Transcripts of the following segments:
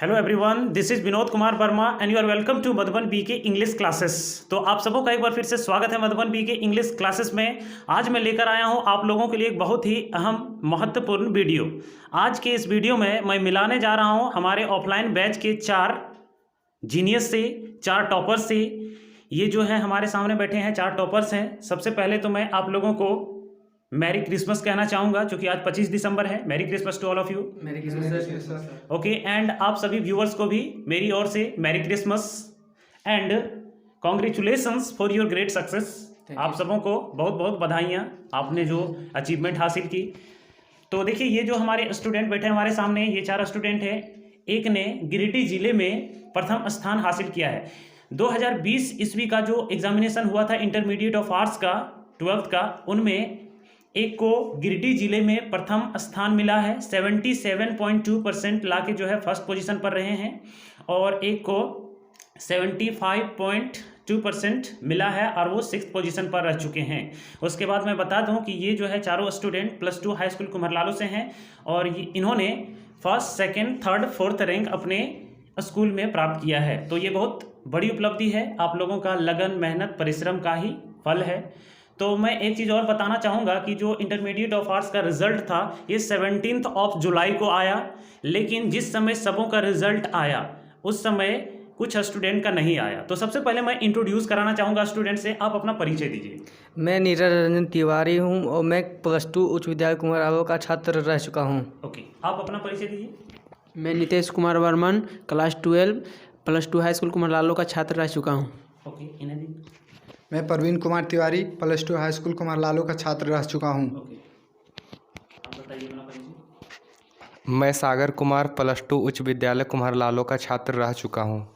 Hello everyone, this is Vinod Kumar Verma and you are welcome to Madhuban BK English classes. तो आप सबों का एक बार फिर से स्वागत है मधुबन बीके इंग्लिश क्लासेस में। आज मैं लेकर आया हूं आप लोगों के लिए एक बहुत ही अहम महत्वपूर्ण वीडियो। आज के इस वीडियो में मैं मिलाने जा रहा हूं हमारे ऑफलाइन बैच के 4 जीनियस से, 4 टॉपर्स से। ये जो है हमारे सामने बैठे हैं 4 टॉपर्स हैं। सबसे पहले तो मैं आप लोगों को मैरी क्रिसमस कहना चाहूँगा, क्योंकि आज 25 दिसंबर है। Merry Christmas to all of you. Merry Christmas. Okay, and आप सभी व्यूअर्स को भी मेरी ओर से merry Christmas and congratulations for your great success. आप सबों को बहुत बहुत बधाइयाँ, आपने जो अचीवमेंट हासिल की। तो देखिए, ये जो हमारे स्टूडेंट बैठे हैं हमारे सामने, ये 4 स्टूडेंट हैं। एक ने गिरिडीह जिले में प्रथम स्थान हासिल किया है। 2020 ईस्वी का जो एग्जामिनेशन हुआ था इंटरमीडिएट ऑफ आर्ट्स का 12th का, उनमें एक को गिरिडीह जिले में प्रथम स्थान मिला है, 77.2% ला के जो है फर्स्ट पोजीशन पर रहे हैं, और एक को 75.2% मिला है और वो 6th पोजीशन पर रह चुके हैं। उसके बाद मैं बता दूं कि ये जो है चारों स्टूडेंट +2 हाई स्कूल कुम्हरलालो से हैं और इन्होंने 1st, 2nd, 3rd, 4th rank अपने स्कूल में प्राप्त किया है। तो ये बहुत बड़ी उपलब्धि है, आप लोगों का लगन, मेहनत, परिश्रम का ही फल है। तो मैं एक चीज़ और बताना चाहूँगा कि जो इंटरमीडिएट ऑफ आर्ट्स का रिजल्ट था ये 17 जुलाई को आया, लेकिन जिस समय सबों का रिजल्ट आया उस समय कुछ स्टूडेंट का नहीं आया। तो सबसे पहले मैं इंट्रोड्यूस कराना चाहूँगा स्टूडेंट से। आप अपना परिचय दीजिए। मैं नीरज रंजन तिवारी हूँ और मैं +2 उच्च विद्यालय कुम्हरलालो का छात्र रह चुका हूँ। ओके, आप अपना परिचय दीजिए। मैं Nitesh Kumar Varman class 12 +2 high school Kumharlalo का छात्र रह चुका हूँ। ओके, इन्हें दी। मैं प्रवीण कुमार तिवारी +2 हाई स्कूल कुम्हरलालो का छात्र रह चुका हूँ। ओके, आप बताइए अपना परिचय। मैं सागर कुमार +2 उच्च विद्यालय कुम्हरलालो का छात्र रह चुका हूँ।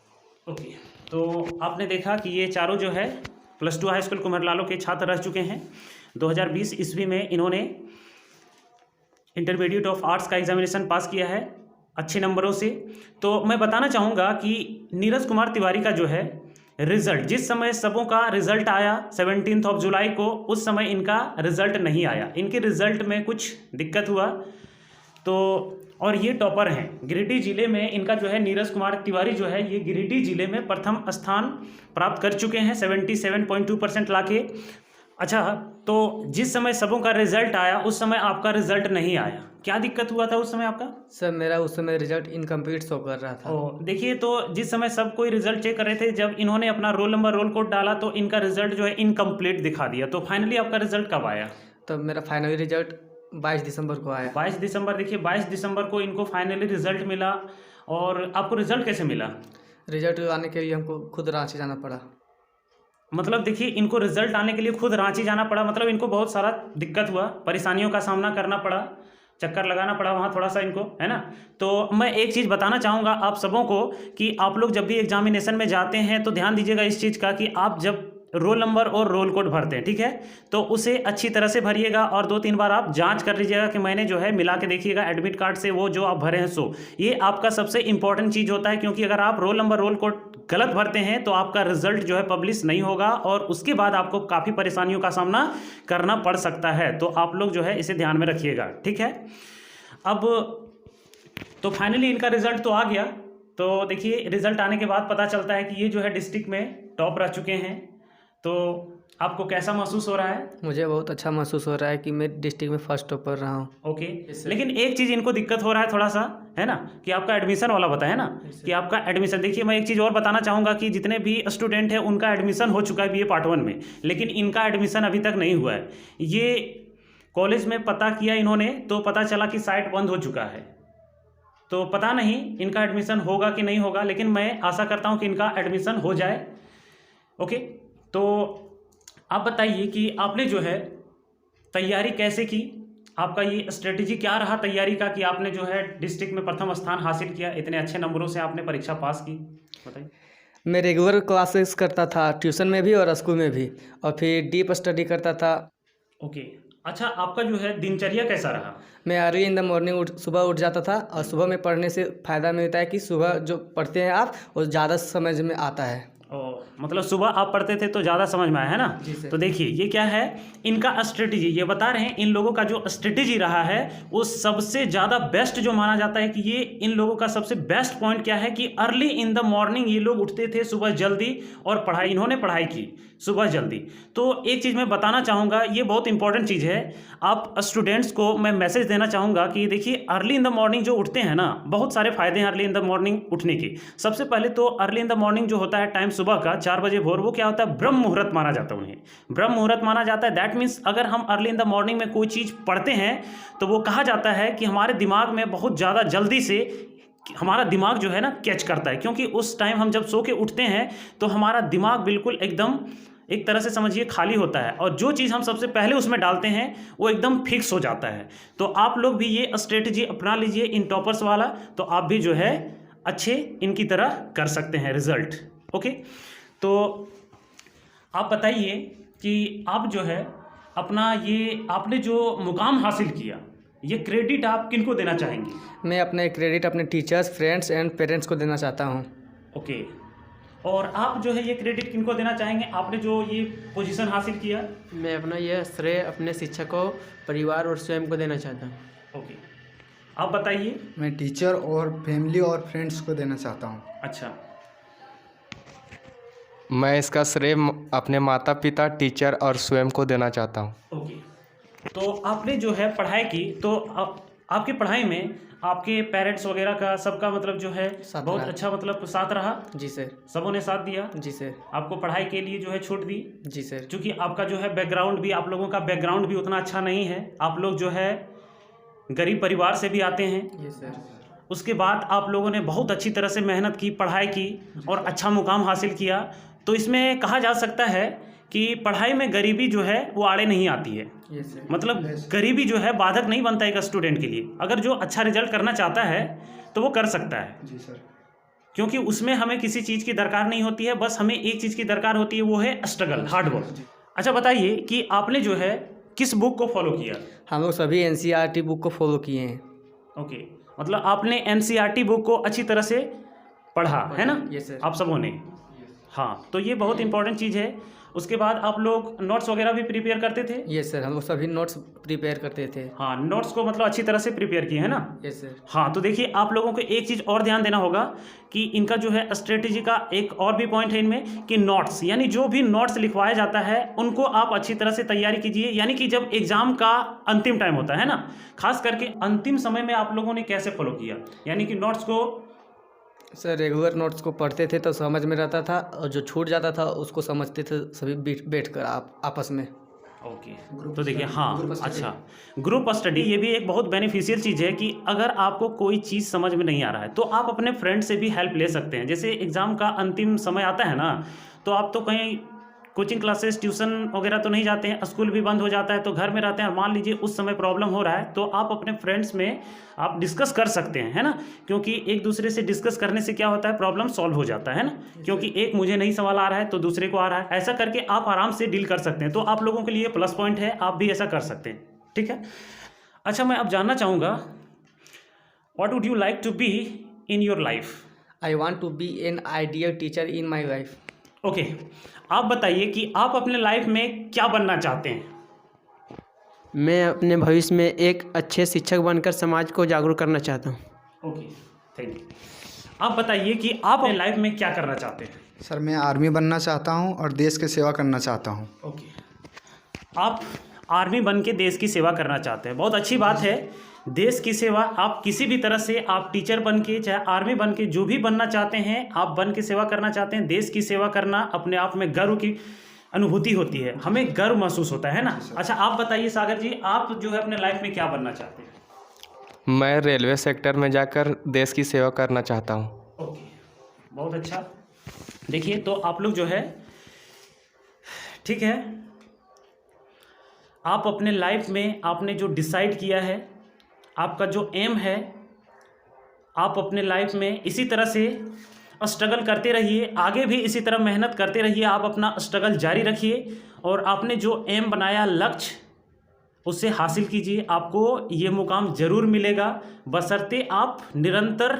ओके, तो आपने देखा कि ये चारों जो है +2 हाई स्कूल कुम्हरलालो के छात्र रह चुके हैं। 2020 ईस्वी में इन्होंने इंटरमीडिएट ऑफ आर्ट्स का एग्जामिनेशन पास किया है अच्छे नंबरों से। तो मैं बताना चाहूँगा कि नीरज कुमार तिवारी का जो है रिज़ल्ट, जिस समय सबों का रिज़ल्ट आया 17 जुलाई को, उस समय इनका रिज़ल्ट नहीं आया। इनके रिज़ल्ट में कुछ दिक्कत हुआ। तो और ये टॉपर हैं गिरिडीह जिले में। इनका जो है नीरज कुमार तिवारी जो है ये गिरिडीह जिले में प्रथम स्थान प्राप्त कर चुके हैं 77.2% लाके। अच्छा, तो जिस समय सबों का रिजल्ट आया उस समय आपका रिजल्ट नहीं आया, क्या दिक्कत हुआ था उस समय आपका? सर, मेरा उस समय रिजल्ट इनकम्प्लीट शो कर रहा था। देखिए, तो जिस समय सब कोई रिजल्ट चेक कर रहे थे, जब इन्होंने अपना रोल नंबर, रोल कोड डाला तो इनका रिजल्ट जो है इनकम्प्लीट दिखा दिया। तो फाइनली आपका रिजल्ट कब आया? तो मेरा फाइनली रिजल्ट 22 दिसंबर को आया। 22 दिसंबर। देखिए, 22 दिसंबर को इनको फाइनली रिजल्ट मिला। और आपको रिजल्ट कैसे मिला? रिजल्ट आने के लिए हमको खुद रांची जाना पड़ा। मतलब देखिए, इनको रिजल्ट आने के लिए खुद रांची जाना पड़ा, मतलब इनको बहुत सारा दिक्कत हुआ, परेशानियों का सामना करना पड़ा, चक्कर लगाना पड़ा वहाँ थोड़ा सा इनको, है ना। तो मैं एक चीज़ बताना चाहूँगा आप सबों को कि आप लोग जब भी एग्जामिनेशन में जाते हैं तो ध्यान दीजिएगा इस चीज़ का कि आप जब रोल नंबर और रोल कोड भरते हैं, ठीक है, तो उसे अच्छी तरह से भरिएगा और 2-3 बार आप जांच कर लीजिएगा कि मैंने जो है मिला के देखिएगा एडमिट कार्ड से वो जो आप भरे हैं सो। ये आपका सबसे इंपॉर्टेंट चीज़ होता है, क्योंकि अगर आप रोल नंबर, रोल कोड गलत भरते हैं तो आपका रिजल्ट जो है पब्लिश नहीं होगा और उसके बाद आपको काफ़ी परेशानियों का सामना करना पड़ सकता है। तो आप लोग जो है इसे ध्यान में रखिएगा, ठीक है। अब तो फाइनली इनका रिजल्ट तो आ गया। तो देखिए, रिजल्ट आने के बाद पता चलता है कि ये जो है डिस्ट्रिक्ट में टॉप रह चुके हैं। तो आपको कैसा महसूस हो रहा है? मुझे बहुत अच्छा महसूस हो रहा है कि मैं डिस्ट्रिक्ट में फर्स्ट टॉपर रहा हूँ। ओके, लेकिन एक चीज़ इनको दिक्कत हो रहा है थोड़ा सा, है ना, कि आपका एडमिशन वाला बताया ना कि आपका एडमिशन। देखिए, मैं एक चीज़ और बताना चाहूँगा कि जितने भी स्टूडेंट हैं उनका एडमिशन हो चुका है BA पार्ट 1 में, लेकिन इनका एडमिशन अभी तक नहीं हुआ है। ये कॉलेज में पता किया इन्होंने तो पता चला कि साइट बंद हो चुका है। तो पता नहीं इनका एडमिशन होगा कि नहीं होगा, लेकिन मैं आशा करता हूँ कि इनका एडमिशन हो जाए। ओके, तो आप बताइए कि आपने जो है तैयारी कैसे की, आपका ये स्ट्रेटेजी क्या रहा तैयारी का कि आपने जो है डिस्ट्रिक्ट में प्रथम स्थान हासिल किया, इतने अच्छे नंबरों से आपने परीक्षा पास की, बताइए। मैं रेगुलर क्लासेस करता था, ट्यूशन में भी और स्कूल में भी, और फिर डीप स्टडी करता था। ओके, अच्छा, आपका जो है दिनचर्या कैसा रहा? मैं अर्ली इन द मॉर्निंग सुबह उठ जाता था और सुबह में पढ़ने से फ़ायदा मिलता है कि सुबह जो पढ़ते हैं आप वो ज़्यादा समझ में आता है। मतलब सुबह आप पढ़ते थे तो ज़्यादा समझ में आया है ना। जी सर। तो देखिए ये क्या है, इनका स्ट्रेटजी ये बता रहे हैं, इन लोगों का जो स्ट्रेटजी रहा है वो सबसे ज़्यादा बेस्ट जो माना जाता है कि ये इन लोगों का सबसे बेस्ट पॉइंट क्या है कि अर्ली इन द मॉर्निंग ये लोग उठते थे सुबह जल्दी और पढ़ाई, इन्होंने पढ़ाई की सुबह जल्दी। तो एक चीज़ मैं बताना चाहूँगा, ये बहुत इंपॉर्टेंट चीज़ है, आप स्टूडेंट्स को मैं मैसेज देना चाहूँगा कि देखिए अर्ली इन द मॉर्निंग जो उठते हैं ना, बहुत सारे फ़ायदे हैं अर्ली इन द मॉर्निंग उठने के। सबसे पहले तो अर्ली इन द मॉर्निंग जो होता है टाइम सुबह का 4 बजे भोर, वो क्या होता है, ब्रह्म मुहूर्त माना जाता है, उन्हें ब्रह्म मुहूर्त माना जाता है। दैट मीन्स अगर हम अर्ली इन द मॉर्निंग में कोई चीज़ पढ़ते हैं तो वो कहा जाता है कि हमारे दिमाग में बहुत ज़्यादा जल्दी से हमारा दिमाग जो है ना कैच करता है, क्योंकि उस टाइम हम जब सो के उठते हैं तो हमारा दिमाग बिल्कुल एकदम एक तरह से समझिए खाली होता है, और जो चीज़ हम सबसे पहले उसमें डालते हैं वो एकदम फिक्स हो जाता है। तो आप लोग भी ये स्ट्रेटजी अपना लीजिए इन टॉपर्स वाला, तो आप भी जो है अच्छे इनकी तरह कर सकते हैं रिजल्ट। ओके, तो आप बताइए कि आप जो है अपना ये आपने जो मुकाम हासिल किया, ये क्रेडिट आप किनको देना चाहेंगे? मैं अपने क्रेडिट अपने टीचर्स, फ्रेंड्स एंड पेरेंट्स को देना चाहता हूँ। ओके, और आप जो है ये क्रेडिट किनको देना चाहेंगे, आपने जो ये पोजीशन हासिल किया? मैं अपना यह श्रेय अपने शिक्षकों, परिवार और स्वयं को देना चाहता हूँ। ओके, आप बताइए। मैं टीचर और फैमिली और फ्रेंड्स को देना चाहता हूँ। अच्छा, मैं इसका श्रेय अपने माता पिता, टीचर और स्वयं को देना चाहता हूँ। ओके, तो आपने जो है पढ़ाई की, तो आपकी पढ़ाई में आपके पेरेंट्स वगैरह का सबका मतलब जो है साथ बहुत रहा। अच्छा मतलब साथ रहा, जी सर। सबों ने साथ दिया, जी सर। आपको पढ़ाई के लिए जो है छूट दी। जी सर। क्योंकि आपका जो है बैकग्राउंड भी, आप लोगों का बैकग्राउंड भी उतना अच्छा नहीं है, आप लोग जो है गरीब परिवार से भी आते हैं। जी सर। उसके बाद आप लोगों ने बहुत अच्छी तरह से मेहनत की, पढ़ाई की और अच्छा मुकाम हासिल किया। तो इसमें कहा जा सकता है कि पढ़ाई में गरीबी जो है वो आड़े नहीं आती है, यस सर। मतलब गरीबी जो है बाधक नहीं बनता एक स्टूडेंट के लिए। अगर जो अच्छा रिजल्ट करना चाहता है तो वो कर सकता है, जी सर। क्योंकि उसमें हमें किसी चीज़ की दरकार नहीं होती है, बस हमें एक चीज़ की दरकार होती है, वो है स्ट्रगल, हार्ड वर्क। अच्छा बताइए कि आपने जो है किस बुक को फॉलो किया? हम लोग सभी NCERT बुक को फॉलो किए हैं। ओके, मतलब आपने NCERT बुक को अच्छी तरह से पढ़ा है ना? Yes sir. आप सबों ने, हाँ, तो ये बहुत इंपॉर्टेंट चीज़ है। उसके बाद आप लोग नोट्स वगैरह भी प्रिपेयर करते थे? यस सर, हम लोग सभी नोट्स प्रिपेयर करते थे। हाँ, नोट्स को मतलब अच्छी तरह से प्रिपेयर किए है ना? Yes sir. हाँ, तो देखिए आप लोगों को एक चीज़ और ध्यान देना होगा कि इनका जो है स्ट्रेटजी का एक और भी पॉइंट है इनमें कि नोट्स, यानी जो भी नोट्स लिखवाया जाता है उनको आप अच्छी तरह से तैयारी कीजिए। यानी कि जब एग्जाम का अंतिम टाइम होता है ना, खास करके अंतिम समय में आप लोगों ने कैसे फॉलो किया, यानी कि नोट्स को? सर रेगुलर नोट्स को पढ़ते थे तो समझ में रहता था, और जो छूट जाता था उसको समझते थे सभी बैठ कर आप आपस में। ओके, तो देखिए हाँ, अच्छा, ग्रुप स्टडी ये भी एक बहुत बेनिफिशियल चीज़ है कि अगर आपको कोई चीज़ समझ में नहीं आ रहा है तो आप अपने फ्रेंड से भी हेल्प ले सकते हैं। जैसे एग्ज़ाम का अंतिम समय आता है ना, तो आप तो कहीं कोचिंग क्लासेस, ट्यूशन वगैरह तो नहीं जाते हैं, स्कूल भी बंद हो जाता है, तो घर में रहते हैं, और मान लीजिए उस समय प्रॉब्लम हो रहा है तो आप अपने फ्रेंड्स में आप डिस्कस कर सकते हैं, है ना? क्योंकि एक दूसरे से डिस्कस करने से क्या होता है, प्रॉब्लम सॉल्व हो जाता है ना, क्योंकि एक मुझे नहीं सवाल आ रहा है तो दूसरे को आ रहा है, ऐसा करके आप आराम से डील कर सकते हैं। तो आप लोगों के लिए प्लस पॉइंट है, आप भी ऐसा कर सकते हैं, ठीक है? अच्छा, मैं अब जानना चाहूँगा, what would you like to be in your life? I want to be an ideal teacher in my life. Okay, आप बताइए कि आप अपने लाइफ में क्या बनना चाहते हैं? मैं अपने भविष्य में एक अच्छे शिक्षक बनकर समाज को जागरूक करना चाहता हूँ। Okay, thank you. आप बताइए कि आप अपने लाइफ में क्या करना चाहते हैं? सर मैं आर्मी बनना चाहता हूँ और देश की सेवा करना चाहता हूँ। ओके, आप आर्मी बन के देश की सेवा करना चाहते हैं, बहुत अच्छी बात है। देश की सेवा आप किसी भी तरह से, आप टीचर बन के चाहे आर्मी बन के जो भी बनना चाहते हैं, आप बन के सेवा करना चाहते हैं। देश की सेवा करना अपने आप में गर्व की अनुभूति होती है, हमें गर्व महसूस होता है ना? अच्छा, आप बताइए सागर जी, आप जो है अपने लाइफ में क्या बनना चाहते हैं? मैं रेलवे सेक्टर में जाकर देश की सेवा करना चाहता हूँ। ओके, बहुत अच्छा। देखिए, तो आप लोग जो है, ठीक है, आप अपने लाइफ में आपने जो डिसाइड किया है, आपका जो एम है, आप अपने लाइफ में इसी तरह से स्ट्रगल करते रहिए, आगे भी इसी तरह मेहनत करते रहिए, आप अपना स्ट्रगल जारी रखिए और आपने जो एम बनाया, लक्ष्य, उसे हासिल कीजिए। आपको ये मुकाम ज़रूर मिलेगा, बशर्ते आप निरंतर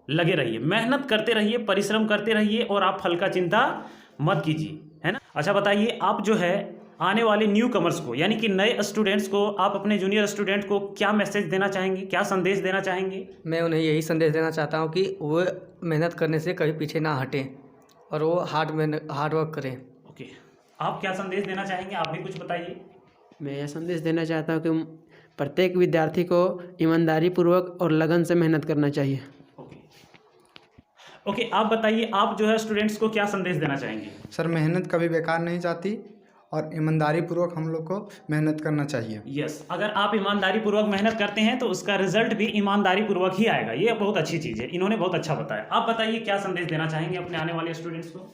लगे रहिए, मेहनत करते रहिए, परिश्रम करते रहिए और आप फल का चिंता मत कीजिए, है ना। अच्छा बताइए, आप जो है आने वाले न्यू कमर्स को यानी कि नए स्टूडेंट्स को आप अपने जूनियर स्टूडेंट को क्या मैसेज देना चाहेंगे, क्या संदेश देना चाहेंगे? मैं उन्हें यही संदेश देना चाहता हूँ कि वो मेहनत करने से कभी पीछे ना हटें और वो हार्ड वर्क करें। ओके, आप क्या संदेश देना चाहेंगे? आप भी कुछ बताइए। मैं यह संदेश देना चाहता हूँ कि प्रत्येक विद्यार्थी को ईमानदारी पूर्वक और लगन से मेहनत करना चाहिए। ओके, आप बताइए, आप जो है स्टूडेंट्स को क्या संदेश देना चाहेंगे? सर मेहनत कभी बेकार नहीं जाती और ईमानदारी पूर्वक हम लोग को मेहनत करना चाहिए। यस, अगर आप ईमानदारी पूर्वक मेहनत करते हैं तो उसका रिजल्ट भी ईमानदारी पूर्वक ही आएगा। ये बहुत अच्छी चीज़ है, इन्होंने बहुत अच्छा बताया। आप बताइए क्या संदेश देना चाहेंगे अपने आने वाले स्टूडेंट्स को?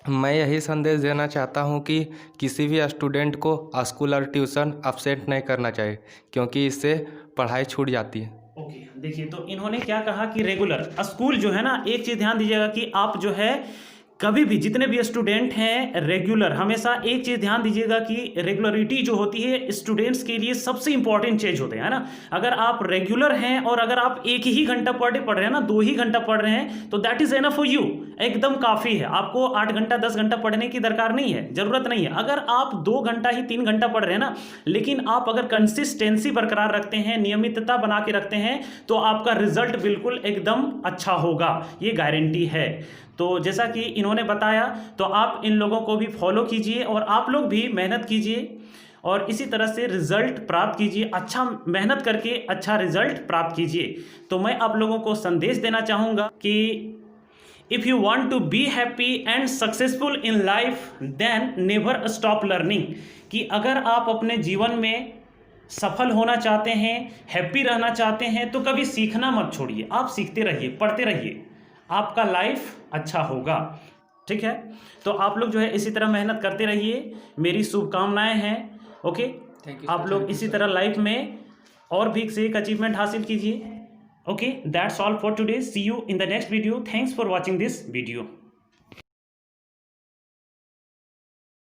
मैं यही संदेश देना चाहता हूँ कि किसी भी स्टूडेंट को स्कूल और ट्यूशन अपसेट नहीं करना चाहिए, क्योंकि इससे पढ़ाई छूट जाती है। ओके, देखिए तो इन्होंने क्या कहा कि रेगुलर स्कूल जो है ना, एक चीज़ ध्यान दीजिएगा कि आप जो है कभी भी जितने भी स्टूडेंट हैं रेगुलर, हमेशा एक चीज़ ध्यान दीजिएगा कि रेगुलरिटी जो होती है स्टूडेंट्स के लिए सबसे इंपॉर्टेंट चीज़ होते है ना। अगर आप रेगुलर हैं और अगर आप एक ही घंटा पर डे पढ़ रहे हैं ना, 2 ही घंटा पढ़ रहे हैं, तो that is enough for you, एकदम काफ़ी है। आपको 8 घंटा 10 घंटा पढ़ने की दरकार नहीं है, ज़रूरत नहीं है। अगर आप 2 घंटा ही 3 घंटा पढ़ रहे हैं ना, लेकिन आप अगर कंसिस्टेंसी बरकरार रखते हैं, नियमितता बना के रखते हैं, तो आपका रिजल्ट बिल्कुल एकदम अच्छा होगा, ये गारंटी है। तो जैसा कि इन्होंने बताया, तो आप इन लोगों को भी फॉलो कीजिए और आप लोग भी मेहनत कीजिए और इसी तरह से रिजल्ट प्राप्त कीजिए, अच्छा मेहनत करके अच्छा रिजल्ट प्राप्त कीजिए। तो मैं आप लोगों को संदेश देना चाहूँगा कि if you want to be happy and successful in life then never stop learning, कि अगर आप अपने जीवन में सफल होना चाहते हैं, हैप्पी रहना चाहते हैं, तो कभी सीखना मत छोड़िए। आप सीखते रहिए, पढ़ते रहिए, आपका लाइफ अच्छा होगा। ठीक है, तो आप लोग जो है इसी तरह मेहनत करते रहिए, मेरी शुभकामनाएं हैं। ओके, आप लोग इसी तरह लाइफ में और भी से एक अचीवमेंट हासिल कीजिए। Okay, that's all for today, see you in the next video. Thanks for watching this video.